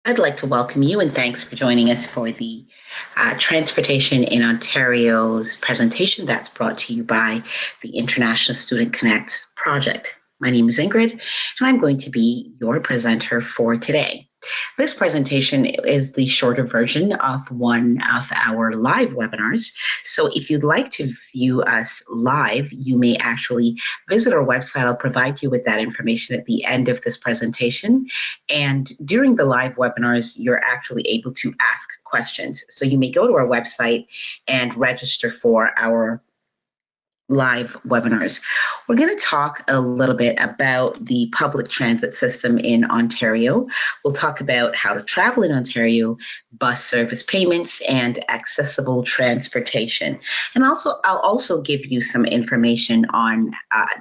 I'd like to welcome you and thanks for joining us for the Transportation in Ontario's presentation that's brought to you by the International Student Connect project. My name is Ingrid, and I'm going to be your presenter for today. This presentation is the shorter version of one of our live webinars. So if you'd like to view us live, you may actually visit our website. I'll provide you with that information at the end of this presentation. And during the live webinars, you're actually able to ask questions. So you may go to our website and register for our live webinars. We're going to talk a little bit about the public transit system in Ontario. We'll talk about how to travel in Ontario, bus service payments, and accessible transportation. And I'll also give you some information on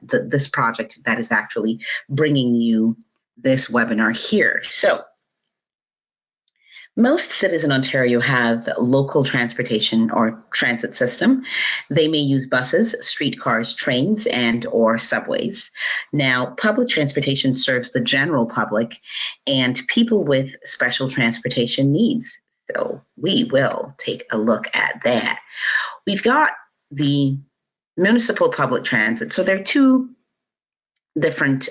this project that is actually bringing you this webinar here. So most cities in Ontario have local transportation or transit system. They may use buses, streetcars, trains, and or subways. Now, public transportation serves the general public and people with special transportation needs. So we will take a look at that. We've got the municipal public transit. So there are two different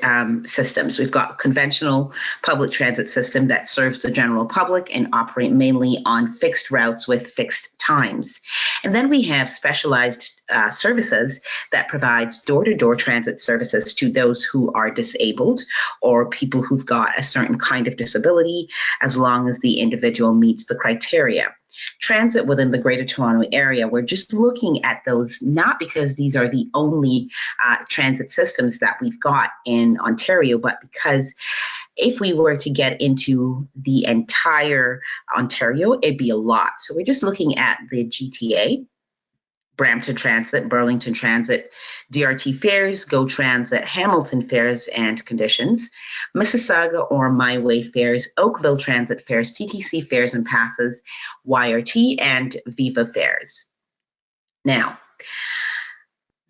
systems. We've got conventional public transit system that serves the general public and operate mainly on fixed routes with fixed times. And then we have specialized services that provides door-to-door transit services to those who are disabled or people who've got a certain kind of disability, as long as the individual meets the criteria. Transit within the Greater Toronto Area, we're just looking at those not because these are the only transit systems that we've got in Ontario, but because if we were to get into the entire Ontario, it'd be a lot. So we're just looking at the GTA, Brampton Transit, Burlington Transit, DRT fares, GO Transit, Hamilton fares and conditions, Mississauga or My Way fares, Oakville Transit fares, TTC fares and passes, YRT, and Viva fares. Now,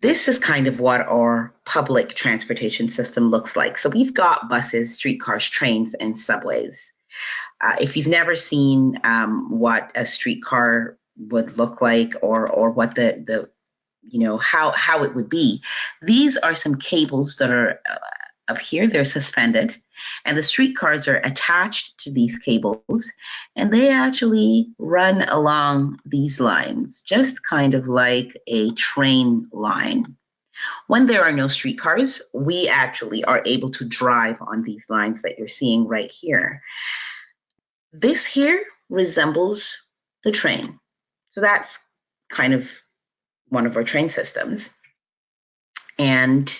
this is kind of what our public transportation system looks like. So we've got buses, streetcars, trains, and subways. If you've never seen what a streetcar would look like or what the how it would be, these are some cables that are up here. They're suspended, and the streetcars are attached to these cables, and they actually run along these lines, just kind of like a train line. When there are no streetcars, we actually are able to drive on these lines that you're seeing right here. This here resembles the train. So that's kind of one of our train systems. And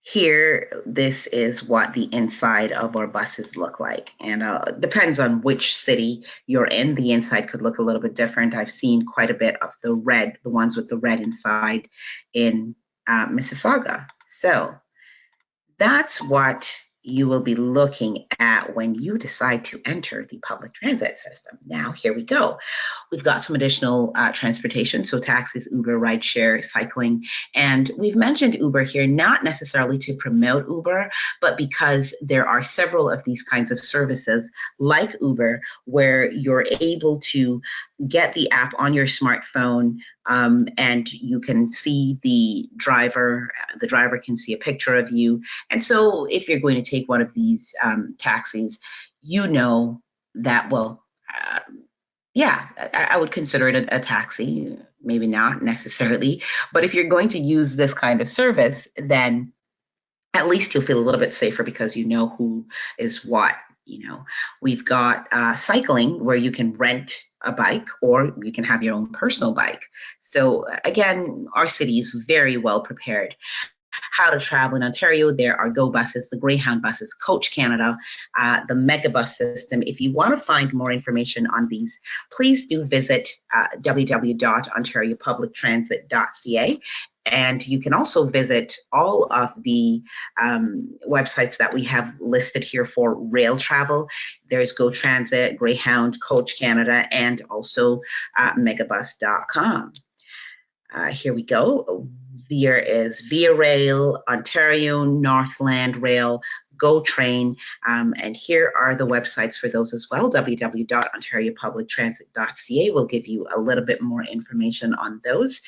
here, this is what the inside of our buses look like. And it depends on which city you're in. The inside could look a little bit different. I've seen quite a bit of the red, the ones with the red inside in Mississauga. So that's what you will be looking at when you decide to enter the public transit system. Now, here we go. We've got some additional transportation, so taxis, Uber, rideshare, cycling. And we've mentioned Uber here, not necessarily to promote Uber, but because there are several of these kinds of services like Uber, where you're able to get the app on your smartphone and you can see the driver can see a picture of you. And so if you're going to take one of these taxis, you know that, well, yeah, I would consider it a taxi, maybe not necessarily. But if you're going to use this kind of service, then at least you'll feel a little bit safer because you know who is what. We've got cycling where you can rent a bike or you can have your own personal bike. So again, our city is very well prepared. How to travel in Ontario, there are GO buses, the Greyhound buses, Coach Canada, the Megabus system. If you want to find more information on these, please do visit www.ontariopublictransit.ca. And you can also visit all of the websites that we have listed here for rail travel. There's GO Transit, Greyhound, Coach Canada, and also megabus.com. Here we go. There is Via Rail, Ontario, Northland Rail, Go Train, and here are the websites for those as well. www.ontariopublictransit.ca will give you a little bit more information on those.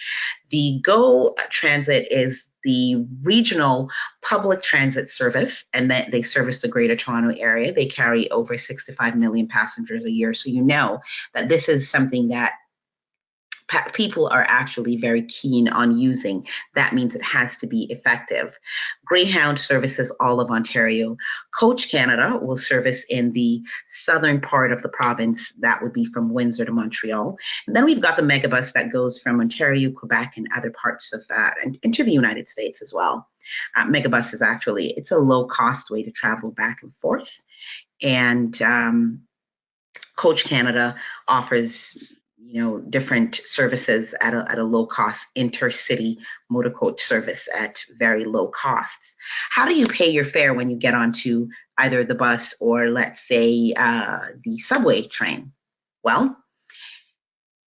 The Go Transit is the regional public transit service, and that they service the Greater Toronto Area. They carry over 65 million passengers a year. So you know that this is something that people are actually very keen on using. That means it has to be effective. Greyhound services all of Ontario. Coach Canada will service in the southern part of the province. That would be from Windsor to Montreal. And then we've got the megabus that goes from Ontario, Quebec, and other parts of and into the United States as well. Megabus is actually, it's a low-cost way to travel back and forth. And Coach Canada offers different services at a low cost intercity motor coach service at very low costs. How do you pay your fare when you get onto either the bus or, let's say, the subway train? Well,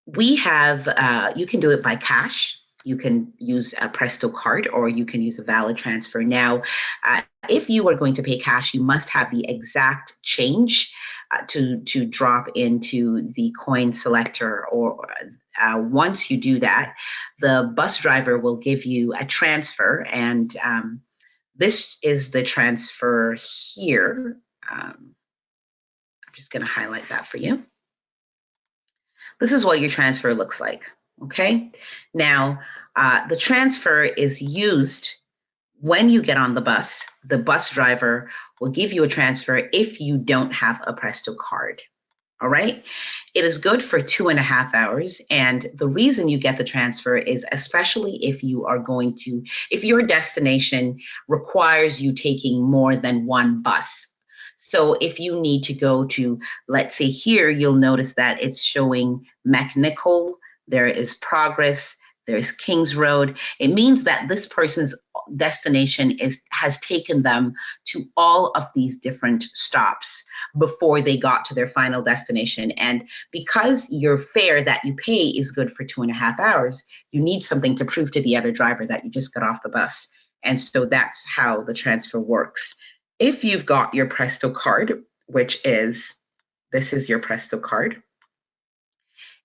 we have, you can do it by cash. You can use a Presto card, or you can use a valid transfer. Now, if you are going to pay cash, you must have the exact change to drop into the coin selector, or once you do that, the bus driver will give you a transfer, and this is the transfer here. I'm just going to highlight that for you. This is what your transfer looks like, okay? Now, the transfer is used when you get on the bus. The bus driver will give you a transfer if you don't have a Presto card. All right. It is good for 2.5 hours. And the reason you get the transfer is especially if you are going to, if your destination requires you taking more than one bus. So if you need to go to, let's say here, you'll notice that it's showing McNichol, there is Progress, there's Kings Road. It means that this person's destination has taken them to all of these different stops before they got to their final destination. And because your fare that you pay is good for 2.5 hours, you need something to prove to the other driver that you just got off the bus. And so that's how the transfer works. If you've got your Presto card, which is, this is your Presto card.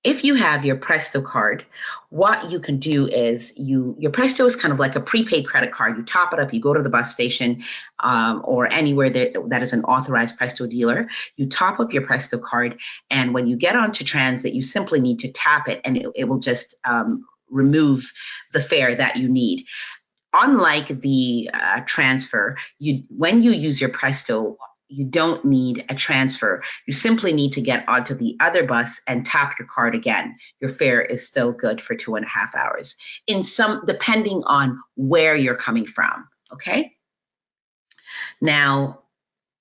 If you have your Presto card, what you can do is your Presto is kind of like a prepaid credit card. You top it up, you go to the bus station or anywhere that is an authorized Presto dealer. You top up your Presto card, and when you get onto transit, you simply need to tap it, and it will just remove the fare that you need. Unlike the transfer, when you use your Presto, you don't need a transfer. You simply need to get onto the other bus and tap your card again. Your fare is still good for 2.5 hours. Depending on where you're coming from, okay? Now,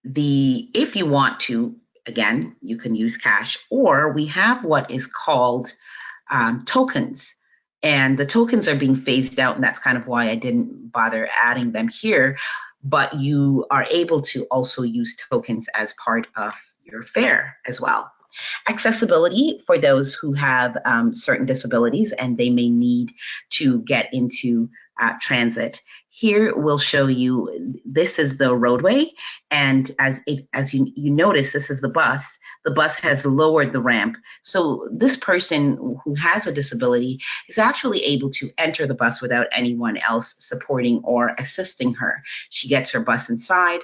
if you want to, again, you can use cash, or we have what is called tokens. And the tokens are being phased out, and that's kind of why I didn't bother adding them here. But you are able to also use tokens as part of your fare as well. Accessibility for those who have certain disabilities and they may need to get into transit. Here we'll show you, this is the roadway, and as you notice, this is the bus. The bus has lowered the ramp. So this person who has a disability is actually able to enter the bus without anyone else supporting or assisting her. She gets her bus inside.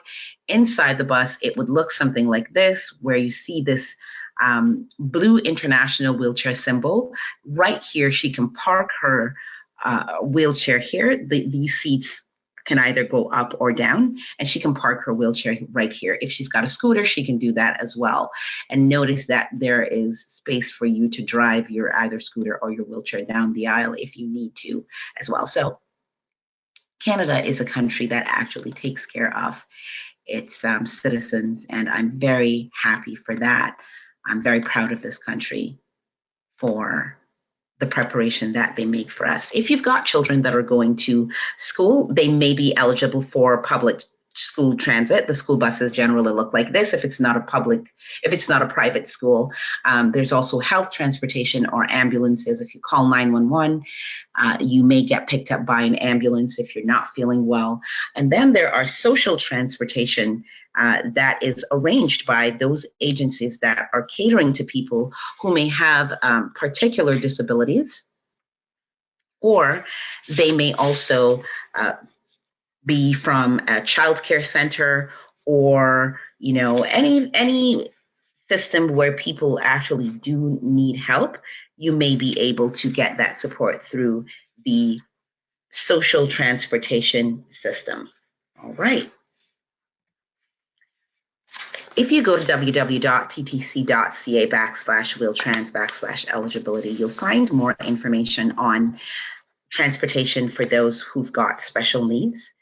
Inside the bus, it would look something like this, where you see this blue international wheelchair symbol. Right here, she can park her wheelchair here. These seats can either go up or down, and she can park her wheelchair right here. If she's got a scooter, she can do that as well. And notice that there is space for you to drive your either scooter or your wheelchair down the aisle if you need to as well. So Canada is a country that actually takes care of its citizens, and I'm very happy for that. I'm very proud of this country for the preparation that they make for us. If you've got children that are going to school, they may be eligible for public school transit. The school buses generally look like this if it's not a private school. There's also health transportation or ambulances. If you call 911, you may get picked up by an ambulance if you're not feeling well. And then there are social transportation that is arranged by those agencies that are catering to people who may have particular disabilities, or they may also be from a childcare center, or any system where people actually do need help. You may be able to get that support through the social transportation system. All right. If you go to www.ttc.ca/wheeltrans/eligibility, you'll find more information on transportation for those who've got special needs.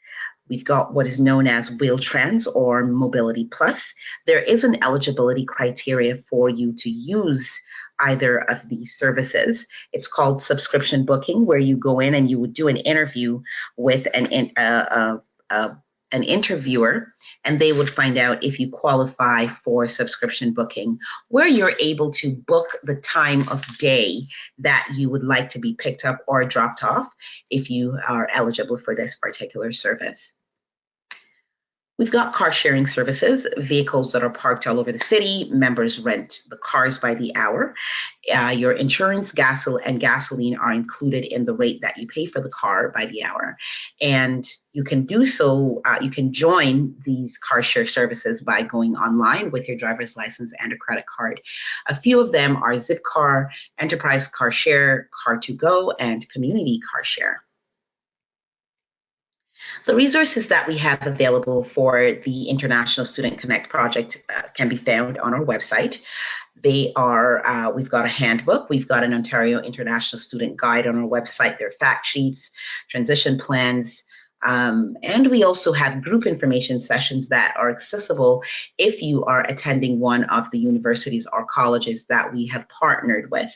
We've got what is known as Wheel-Trans or Mobility Plus. There is an eligibility criteria for you to use either of these services. It's called subscription booking, where you go in and you would do an interview with an interviewer, and they would find out if you qualify for subscription booking, where you're able to book the time of day that you would like to be picked up or dropped off if you are eligible for this particular service. We've got car sharing services, vehicles that are parked all over the city. Members rent the cars by the hour. Your insurance, and gasoline are included in the rate that you pay for the car by the hour. And you can do so, you can join these car share services by going online with your driver's license and a credit card. A few of them are Zipcar, Enterprise Car Share, Car2Go, and Community Car Share. The resources that we have available for the International Student Connect project can be found on our website. They are, we've got a handbook, we've got an Ontario International Student Guide on our website, there are fact sheets, transition plans, and we also have group information sessions that are accessible if you are attending one of the universities or colleges that we have partnered with.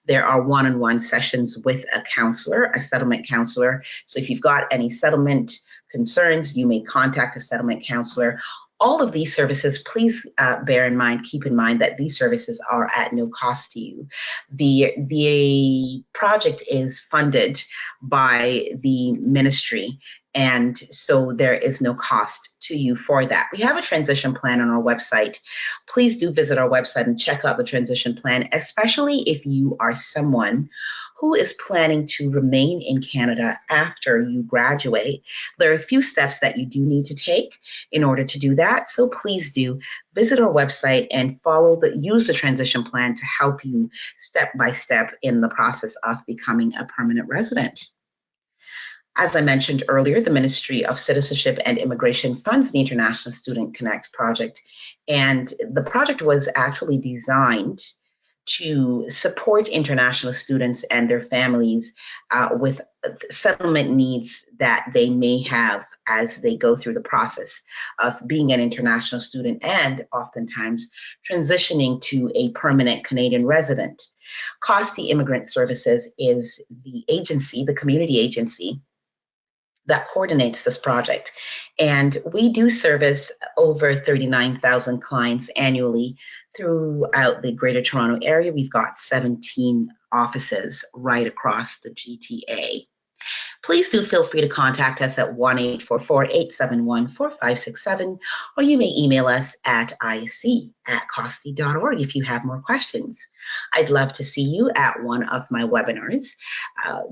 There are one-on-one sessions with a counselor, a settlement counselor. So if you've got any settlement concerns, you may contact a settlement counselor. All of these services, please keep in mind that these services are at no cost to you. The project is funded by the ministry, and so there is no cost to you for that. We have a transition plan on our website. Please do visit our website and check out the transition plan, especially if you are someone who is planning to remain in Canada after you graduate. There are a few steps that you do need to take in order to do that. So please do visit our website and use the transition plan to help you step by step in the process of becoming a permanent resident. As I mentioned earlier, the Ministry of Citizenship and Immigration funds the International Student Connect project. And the project was actually designed to support international students and their families with settlement needs that they may have as they go through the process of being an international student and oftentimes transitioning to a permanent Canadian resident. Costi Immigrant Services is the agency, the community agency, that coordinates this project. And we do service over 39,000 clients annually throughout the Greater Toronto Area. We've got 17 offices right across the GTA. Please do feel free to contact us at 1-844-871-4567, or you may email us at isc@costi.org if you have more questions. I'd love to see you at one of my webinars.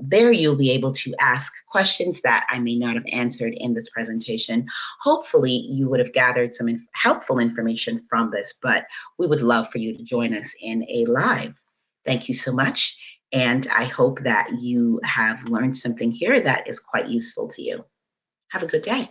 There you'll be able to ask questions that I may not have answered in this presentation. Hopefully you would have gathered some helpful information from this, but we would love for you to join us in a live. Thank you so much. And I hope that you have learned something here that is quite useful to you. Have a good day.